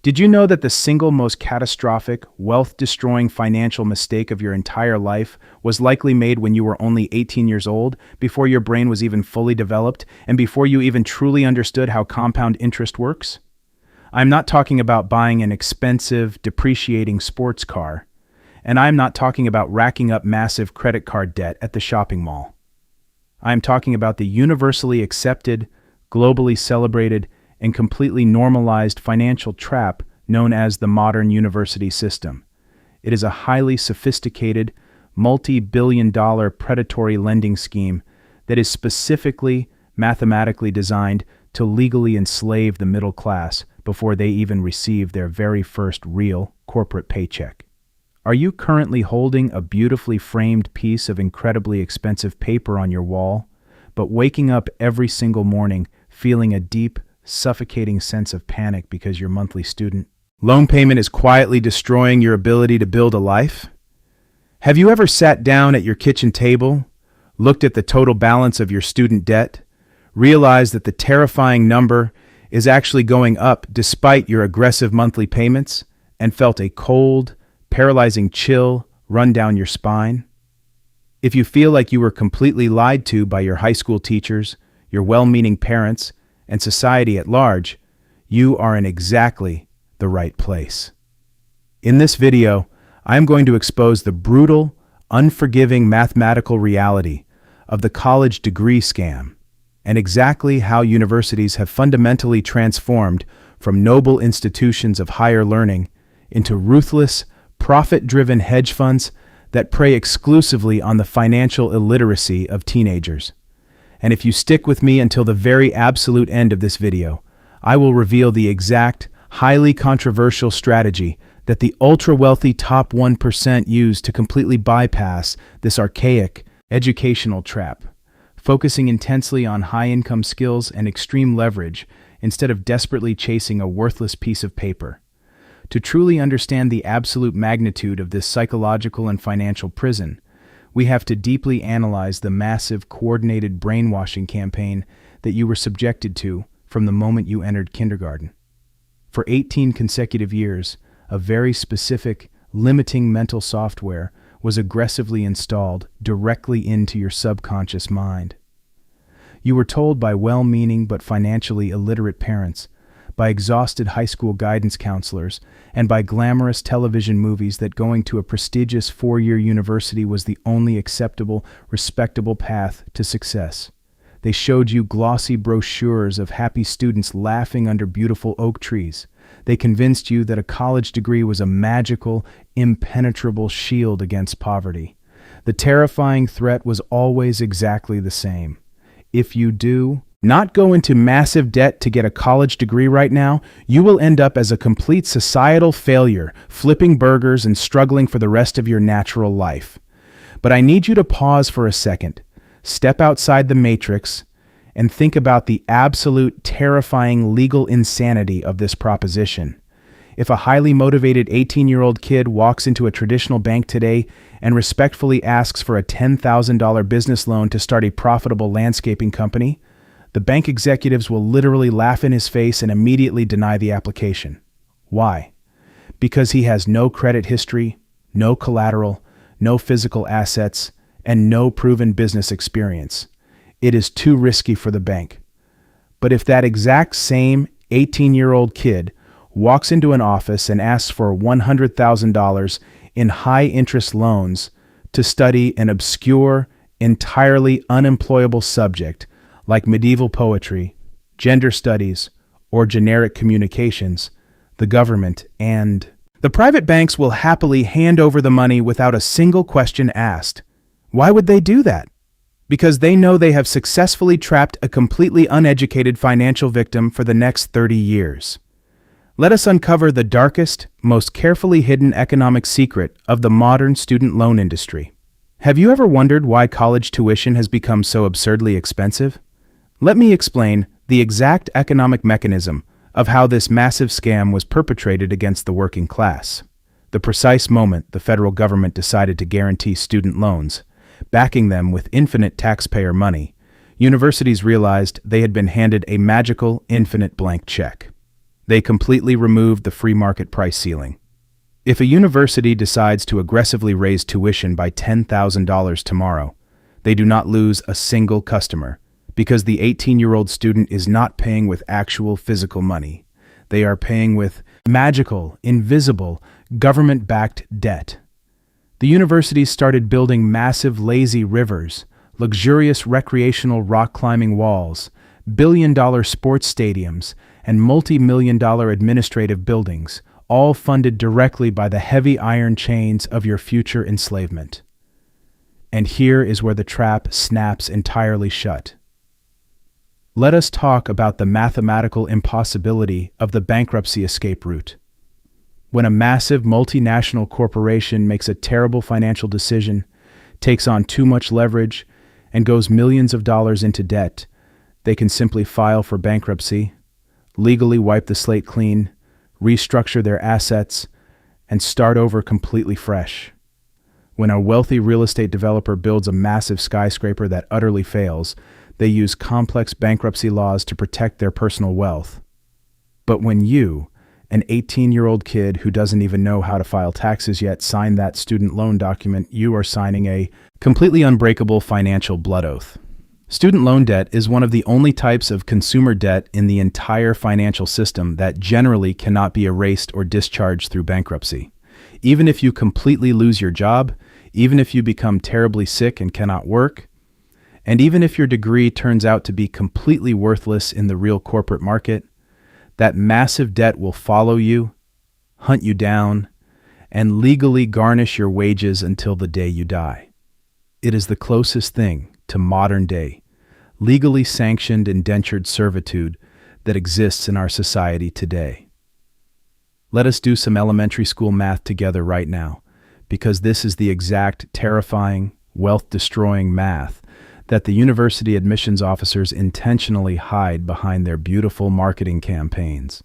Did you know that the single most catastrophic, wealth-destroying financial mistake of your entire life was likely made when you were only 18 years old, before your brain was even fully developed, and before you even truly understood how compound interest works? I'm not talking about buying an expensive, depreciating sports car, and I'm not talking about racking up massive credit card debt at the shopping mall. I'm talking about the universally accepted, globally celebrated, and completely normalized financial trap known as the modern university system. It is a highly sophisticated, multi-billion-dollar predatory lending scheme that is specifically mathematically designed to legally enslave the middle class before they even receive their very first real corporate paycheck. Are you currently holding a beautifully framed piece of incredibly expensive paper on your wall, but waking up every single morning feeling a deep, suffocating sense of panic because your monthly student loan payment is quietly destroying your ability to build a life? Have you ever sat down at your kitchen table, looked at the total balance of your student debt, realized that the terrifying number is actually going up despite your aggressive monthly payments, and felt a cold, paralyzing chill run down your spine? If you feel like you were completely lied to by your high school teachers, your well-meaning parents, and society at large, you are in exactly the right place. In this video, I am going to expose the brutal, unforgiving mathematical reality of the college degree scam, and exactly how universities have fundamentally transformed from noble institutions of higher learning into ruthless, profit-driven hedge funds that prey exclusively on the financial illiteracy of teenagers. And if you stick with me until the very absolute end of this video, I will reveal the exact, highly controversial strategy that the ultra-wealthy top 1% use to completely bypass this archaic educational trap, focusing intensely on high-income skills and extreme leverage instead of desperately chasing a worthless piece of paper. To truly understand the absolute magnitude of this psychological and financial prison, we have to deeply analyze the massive, coordinated brainwashing campaign that you were subjected to from the moment you entered kindergarten. For 18 consecutive years, a very specific, limiting mental software was aggressively installed directly into your subconscious mind. You were told by well-meaning but financially illiterate parents, by exhausted high school guidance counselors, and by glamorous television movies that going to a prestigious 4-year university was the only acceptable, respectable path to success. They showed you glossy brochures of happy students laughing under beautiful oak trees. They convinced you that a college degree was a magical, impenetrable shield against poverty. The terrifying threat was always exactly the same. If you do not go into massive debt to get a college degree right now, you will end up as a complete societal failure, flipping burgers and struggling for the rest of your natural life. But I need you to pause for a second, step outside the matrix, and think about the absolute terrifying legal insanity of this proposition. If a highly motivated 18-year-old kid walks into a traditional bank today and respectfully asks for a $10,000 business loan to start a profitable landscaping company, the bank executives will literally laugh in his face and immediately deny the application. Why? Because he has no credit history, no collateral, no physical assets, and no proven business experience. It is too risky for the bank. But if that exact same 18-year-old kid walks into an office and asks for $100,000 in high-interest loans to study an obscure, entirely unemployable subject like medieval poetry, gender studies, or generic communications, the government and the private banks will happily hand over the money without a single question asked. Why would they do that? Because they know they have successfully trapped a completely uneducated financial victim for the next 30 years. Let us uncover the darkest, most carefully hidden economic secret of the modern student loan industry. Have you ever wondered why college tuition has become so absurdly expensive? Let me explain the exact economic mechanism of how this massive scam was perpetrated against the working class. The precise moment the federal government decided to guarantee student loans, backing them with infinite taxpayer money, universities realized they had been handed a magical, infinite blank check. They completely removed the free market price ceiling. If a university decides to aggressively raise tuition by $10,000 tomorrow, they do not lose a single customer because the 18-year-old student is not paying with actual physical money. They are paying with magical, invisible, government-backed debt. The universities started building massive lazy rivers, luxurious recreational rock-climbing walls, billion-dollar sports stadiums, and multi-million-dollar administrative buildings, all funded directly by the heavy iron chains of your future enslavement. And here is where the trap snaps entirely shut. Let us talk about the mathematical impossibility of the bankruptcy escape route. When a massive multinational corporation makes a terrible financial decision, takes on too much leverage, and goes millions of dollars into debt, they can simply file for bankruptcy, legally wipe the slate clean, restructure their assets, and start over completely fresh. When a wealthy real estate developer builds a massive skyscraper that utterly fails, they use complex bankruptcy laws to protect their personal wealth. But when you, an 18-year-old kid who doesn't even know how to file taxes yet, sign that student loan document, you are signing a completely unbreakable financial blood oath. Student loan debt is one of the only types of consumer debt in the entire financial system that generally cannot be erased or discharged through bankruptcy. Even if you completely lose your job, even if you become terribly sick and cannot work, and even if your degree turns out to be completely worthless in the real corporate market, that massive debt will follow you, hunt you down, and legally garnish your wages until the day you die. It is the closest thing to modern-day, legally sanctioned indentured servitude that exists in our society today. Let us do some elementary school math together right now, because this is the exact terrifying, wealth-destroying math that the university admissions officers intentionally hide behind their beautiful marketing campaigns.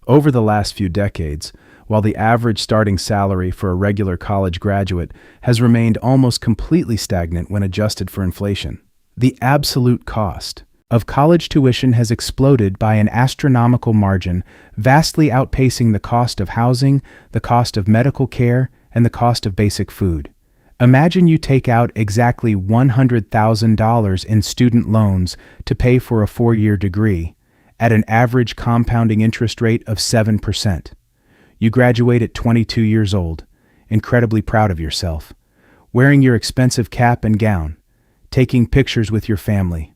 Over the last few decades, while the average starting salary for a regular college graduate has remained almost completely stagnant when adjusted for inflation, the absolute cost of college tuition has exploded by an astronomical margin, vastly outpacing the cost of housing, the cost of medical care, and the cost of basic food. Imagine you take out exactly $100,000 in student loans to pay for a 4-year degree at an average compounding interest rate of 7%. You graduate at 22 years old, incredibly proud of yourself, wearing your expensive cap and gown, taking pictures with your family.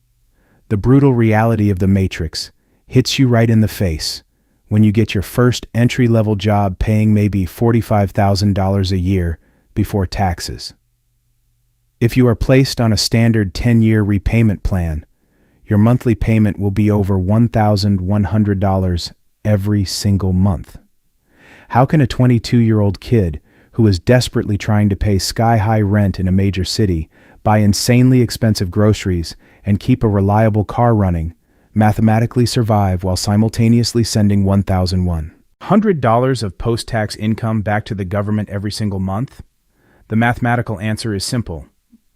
The brutal reality of the matrix hits you right in the face when you get your first entry-level job paying maybe $45,000 a year before taxes. If you are placed on a standard 10-year repayment plan, your monthly payment will be over $1,100 every single month. How can a 22-year-old kid who is desperately trying to pay sky-high rent in a major city, buy insanely expensive groceries, and keep a reliable car running, mathematically survive while simultaneously sending $1,100 of post-tax income back to the government every single month? The mathematical answer is simple.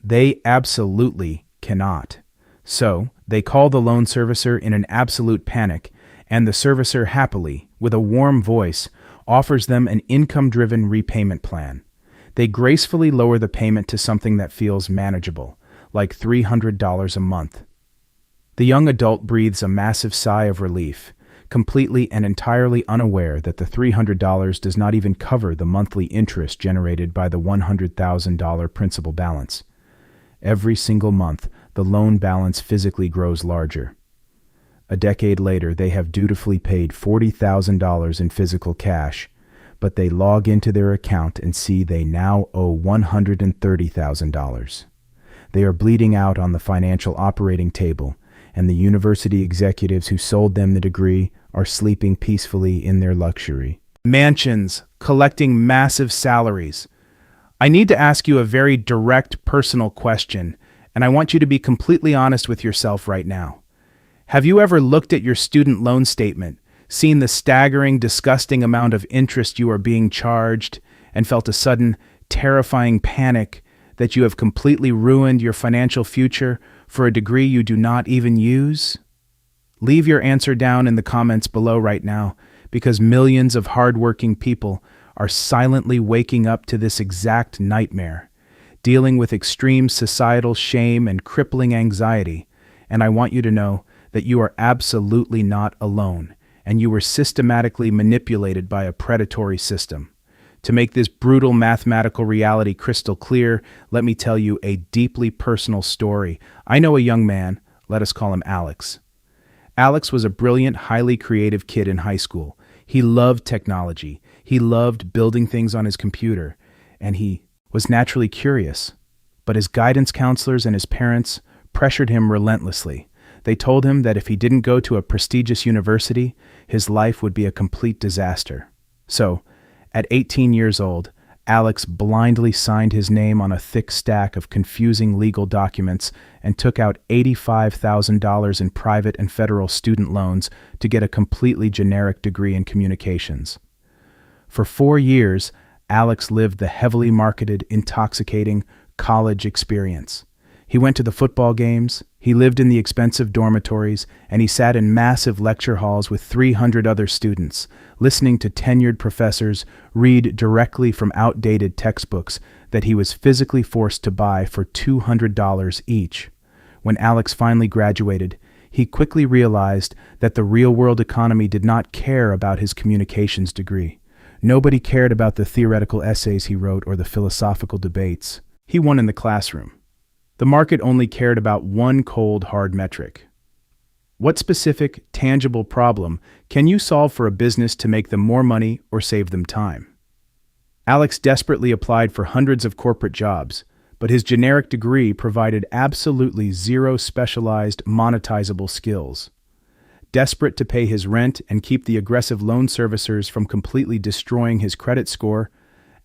They absolutely cannot. So, they call the loan servicer in an absolute panic, and the servicer happily, with a warm voice, offers them an income-driven repayment plan. They gracefully lower the payment to something that feels manageable, like $300 a month. The young adult breathes a massive sigh of relief, completely and entirely unaware that the $300 does not even cover the monthly interest generated by the $100,000 principal balance. Every single month, the loan balance physically grows larger. A decade later, they have dutifully paid $40,000 in physical cash, but they log into their account and see they now owe $130,000. They are bleeding out on the financial operating table, and the university executives who sold them the degree are sleeping peacefully in their luxury mansions, collecting massive salaries. I need to ask you a very direct, personal question, and I want you to be completely honest with yourself right now. Have you ever looked at your student loan statement, seen the staggering, disgusting amount of interest you are being charged, and felt a sudden, terrifying panic that you have completely ruined your financial future for a degree you do not even use? Leave your answer down in the comments below right now, because millions of hardworking people are silently waking up to this exact nightmare, dealing with extreme societal shame and crippling anxiety. And I want you to know that you are absolutely not alone, and you were systematically manipulated by a predatory system. To make this brutal mathematical reality crystal clear, let me tell you a deeply personal story. I know a young man, let us call him Alex. Alex was a brilliant, highly creative kid in high school. He loved technology. He loved building things on his computer, and he was naturally curious. But his guidance counselors and his parents pressured him relentlessly. They told him that if he didn't go to a prestigious university, his life would be a complete disaster. So, at 18 years old, Alex blindly signed his name on a thick stack of confusing legal documents and took out $85,000 in private and federal student loans to get a completely generic degree in communications. For 4 years, Alex lived the heavily marketed, intoxicating college experience. He went to the football games, he lived in the expensive dormitories, and he sat in massive lecture halls with 300 other students, listening to tenured professors read directly from outdated textbooks that he was physically forced to buy for $200 each. When Alex finally graduated, he quickly realized that the real-world economy did not care about his communications degree. Nobody cared about the theoretical essays he wrote or the philosophical debates. He won in the classroom. The market only cared about one cold, hard metric. What specific, tangible problem can you solve for a business to make them more money or save them time? Alex desperately applied for hundreds of corporate jobs, but his generic degree provided absolutely zero specialized, monetizable skills. Desperate to pay his rent and keep the aggressive loan servicers from completely destroying his credit score,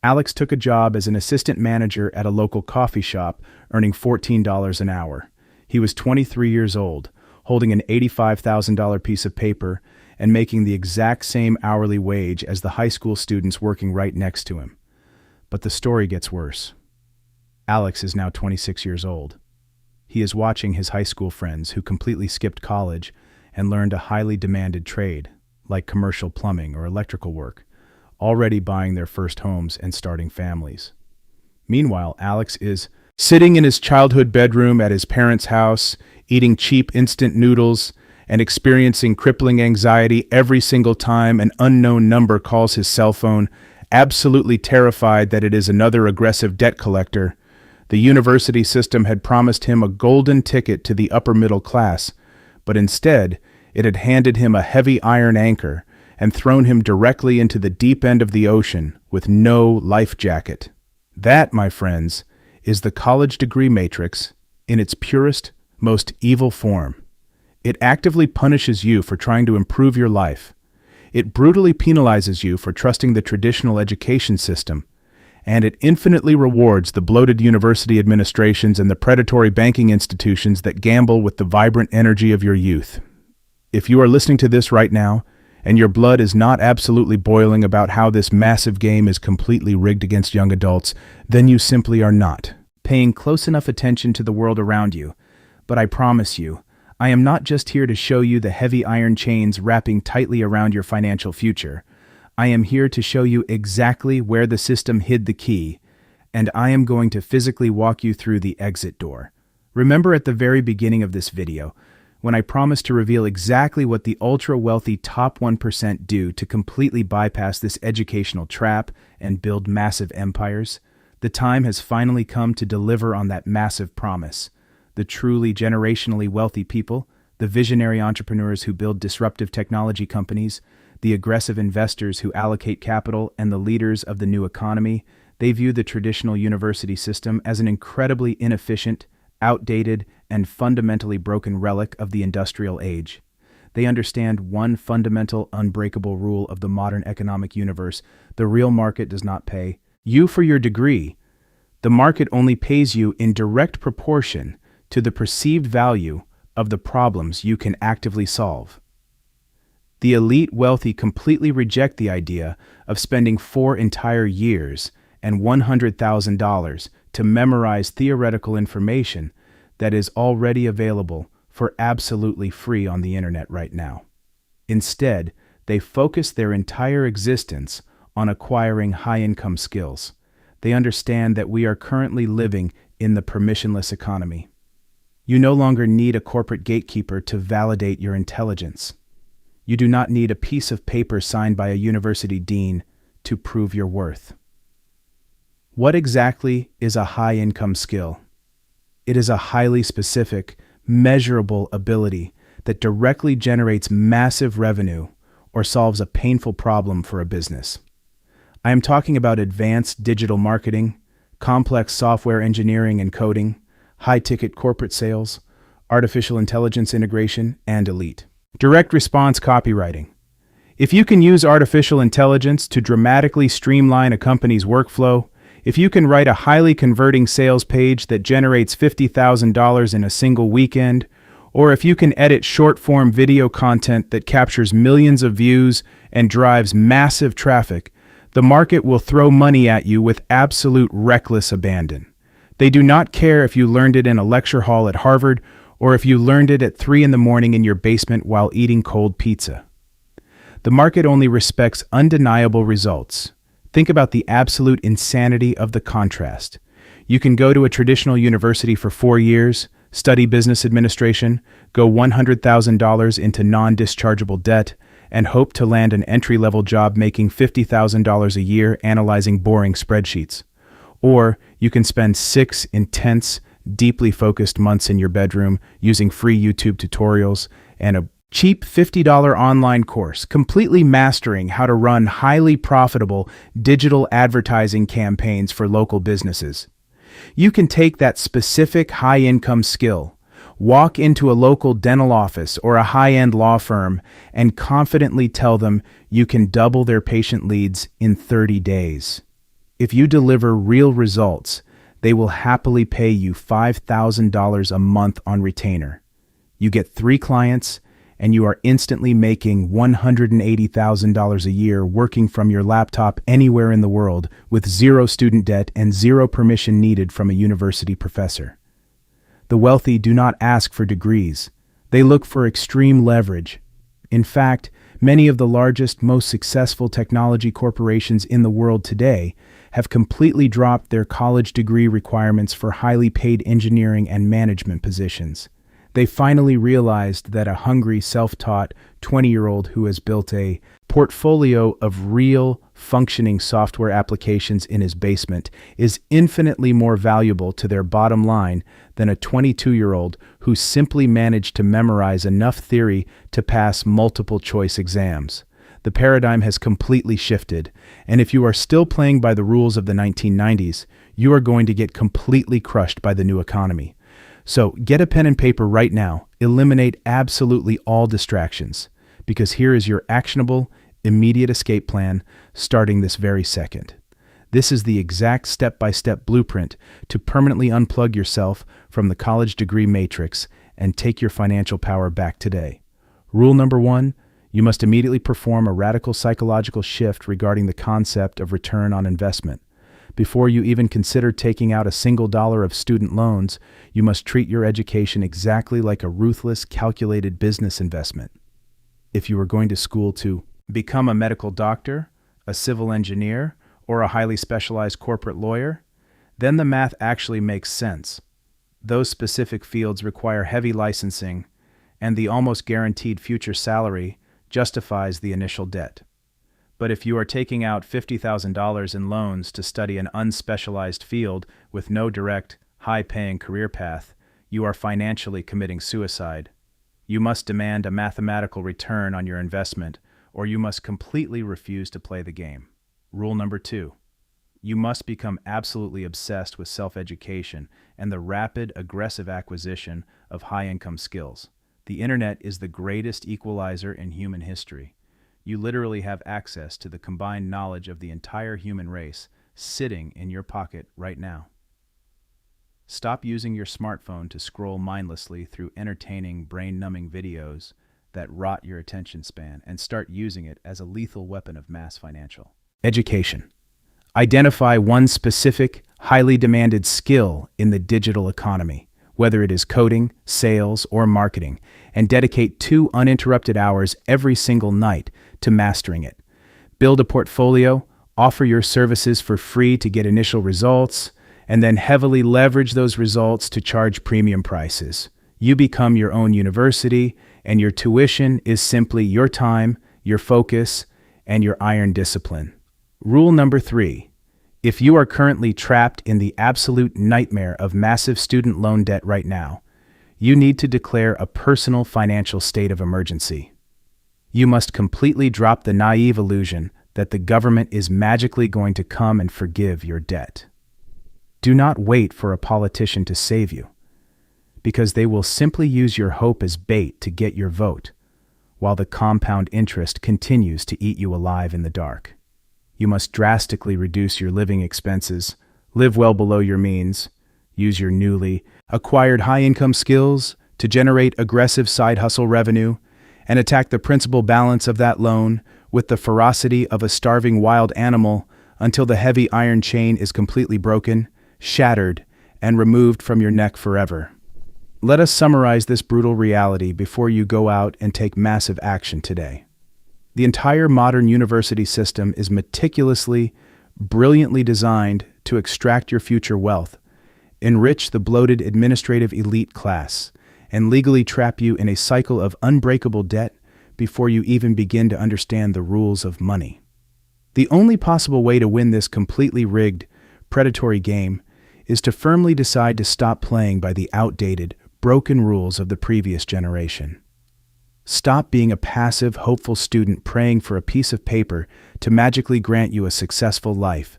Alex took a job as an assistant manager at a local coffee shop, earning $14 an hour. He was 23 years old, holding an $85,000 piece of paper and making the exact same hourly wage as the high school students working right next to him. But the story gets worse. Alex is now 26 years old. He is watching his high school friends who completely skipped college and learned a highly demanded trade, like commercial plumbing or electrical work, already buying their first homes and starting families. Meanwhile, Alex is sitting in his childhood bedroom at his parents' house, eating cheap instant noodles, and experiencing crippling anxiety every single time an unknown number calls his cell phone, absolutely terrified that it is another aggressive debt collector. The university system had promised him a golden ticket to the upper middle class, but instead, it had handed him a heavy iron anchor and thrown him directly into the deep end of the ocean with no life jacket. That, my friends, is the college degree matrix in its purest, most evil form. It actively punishes you for trying to improve your life. It brutally penalizes you for trusting the traditional education system, and it infinitely rewards the bloated university administrations and the predatory banking institutions that gamble with the vibrant energy of your youth. If you are listening to this right now, and your blood is not absolutely boiling about how this massive game is completely rigged against young adults, then you simply are not paying close enough attention to the world around you. But I promise you, I am not just here to show you the heavy iron chains wrapping tightly around your financial future. I am here to show you exactly where the system hid the key, and I am going to physically walk you through the exit door. Remember at the very beginning of this video, when I promised to reveal exactly what the ultra-wealthy top 1% do to completely bypass this educational trap and build massive empires? The time has finally come to deliver on that massive promise. The truly generationally wealthy people, the visionary entrepreneurs who build disruptive technology companies, the aggressive investors who allocate capital, and the leaders of the new economy, they view the traditional university system as an incredibly inefficient, outdated, and fundamentally broken relic of the industrial age. They understand one fundamental, unbreakable rule of the modern economic universe: the real market does not pay you for your degree. The market only pays you in direct proportion to the perceived value of the problems you can actively solve. The elite wealthy completely reject the idea of spending 4 entire years and $100,000 to memorize theoretical information that is already available for absolutely free on the internet right now. Instead, They focus their entire existence on acquiring high-income skills. They understand that we are currently living in the permissionless economy. You no longer need a corporate gatekeeper to validate your intelligence. You do not need a piece of paper signed by a university dean to prove your worth. What exactly is a high-income skill? It is a highly specific, measurable ability that directly generates massive revenue or solves a painful problem for a business. I am talking about advanced digital marketing, complex software engineering and coding, high-ticket corporate sales, artificial intelligence integration, and elite direct response copywriting. If you can use artificial intelligence to dramatically streamline a company's workflow, if you can write a highly converting sales page that generates $50,000 in a single weekend, or if you can edit short-form video content that captures millions of views and drives massive traffic, the market will throw money at you with absolute reckless abandon. They do not care if you learned it in a lecture hall at Harvard or if you learned it at 3 in the morning in your basement while eating cold pizza. The market only respects undeniable results. Think about the absolute insanity of the contrast. You can go to a traditional university for 4 years, study business administration, go $100,000 into non-dischargeable debt, and hope to land an entry-level job making $50,000 a year analyzing boring spreadsheets. Or you can spend 6 intense, deeply focused months in your bedroom using free YouTube tutorials and a cheap $50 online course, completely mastering how to run highly profitable digital advertising campaigns for local businesses. You can take that specific high-income skill, walk into a local dental office or a high-end law firm, and confidently tell them you can double their patient leads in 30 days. If you deliver real results, they will happily pay you $5,000 a month on retainer. You get 3 clients, and you are instantly making $180,000 a year working from your laptop anywhere in the world with 0 student debt and 0 permission needed from a university professor. The wealthy do not ask for degrees. They look for extreme leverage. In fact, many of the largest, most successful technology corporations in the world today have completely dropped their college degree requirements for highly paid engineering and management positions. They finally realized that a hungry, self-taught 20-year-old who has built a portfolio of real, functioning software applications in his basement is infinitely more valuable to their bottom line than a 22-year-old who simply managed to memorize enough theory to pass multiple-choice exams. The paradigm has completely shifted, and if you are still playing by the rules of the 1990s, you are going to get completely crushed by the new economy. So get a pen and paper right now, eliminate absolutely all distractions, because here is your actionable, immediate escape plan starting this very second. This is the exact step-by-step blueprint to permanently unplug yourself from the college degree matrix and take your financial power back today. Rule number 1, you must immediately perform a radical psychological shift regarding the concept of return on investment. Before you even consider taking out a single dollar of student loans, you must treat your education exactly like a ruthless, calculated business investment. If you are going to school to become a medical doctor, a civil engineer, or a highly specialized corporate lawyer, then the math actually makes sense. Those specific fields require heavy licensing, and the almost guaranteed future salary justifies the initial debt. But if you are taking out $50,000 in loans to study an unspecialized field with no direct, high-paying career path, you are financially committing suicide. You must demand a mathematical return on your investment, or you must completely refuse to play the game. Rule number 2. You must become absolutely obsessed with self-education and the rapid, aggressive acquisition of high-income skills. The internet is the greatest equalizer in human history. You literally have access to the combined knowledge of the entire human race sitting in your pocket right now. Stop using your smartphone to scroll mindlessly through entertaining, brain-numbing videos that rot your attention span and start using it as a lethal weapon of mass financial education. Identify one specific, highly demanded skill in the digital economy, whether it is coding, sales, or marketing, and dedicate 2 uninterrupted hours every single night to mastering it. Build a portfolio, offer your services for free to get initial results, and then heavily leverage those results to charge premium prices. You become your own university, and your tuition is simply your time, your focus, and your iron discipline. Rule number 3. If you are currently trapped in the absolute nightmare of massive student loan debt right now, you need to declare a personal financial state of emergency. You must completely drop the naive illusion that the government is magically going to come and forgive your debt. Do not wait for a politician to save you, because they will simply use your hope as bait to get your vote, while the compound interest continues to eat you alive in the dark. You must drastically reduce your living expenses, live well below your means, use your newly acquired high-income skills to generate aggressive side hustle revenue, and attack the principal balance of that loan with the ferocity of a starving wild animal until the heavy iron chain is completely broken, shattered, and removed from your neck forever. Let us summarize this brutal reality before you go out and take massive action today. The entire modern university system is meticulously, brilliantly designed to extract your future wealth, enrich the bloated administrative elite class, and legally trap you in a cycle of unbreakable debt before you even begin to understand the rules of money. The only possible way to win this completely rigged, predatory game is to firmly decide to stop playing by the outdated, broken rules of the previous generation. Stop being a passive, hopeful student praying for a piece of paper to magically grant you a successful life,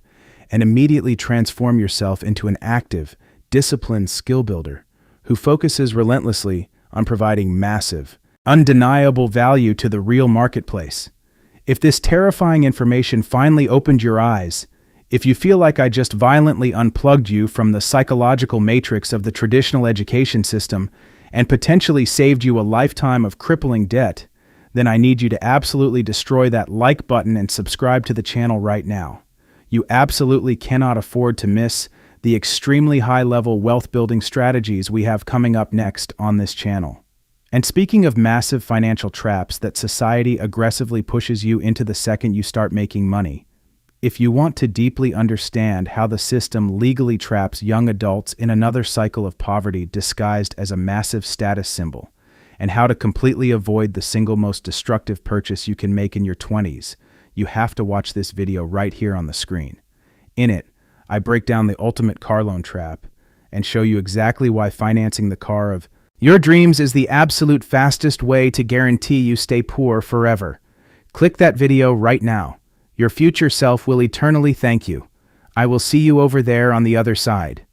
and immediately transform yourself into an active, disciplined skill builder who focuses relentlessly on providing massive, undeniable value to the real marketplace. If this terrifying information finally opened your eyes, if you feel like I just violently unplugged you from the psychological matrix of the traditional education system and potentially saved you a lifetime of crippling debt, then I need you to absolutely destroy that like button and subscribe to the channel right now. You absolutely cannot afford to miss the extremely high-level wealth-building strategies we have coming up next on this channel. And speaking of massive financial traps that society aggressively pushes you into the second you start making money, if you want to deeply understand how the system legally traps young adults in another cycle of poverty disguised as a massive status symbol, and how to completely avoid the single most destructive purchase you can make in your 20s, you have to watch this video right here on the screen. In it, I break down the ultimate car loan trap and show you exactly why financing the car of your dreams is the absolute fastest way to guarantee you stay poor forever. Click that video right now. Your future self will eternally thank you. I will see you over there on the other side.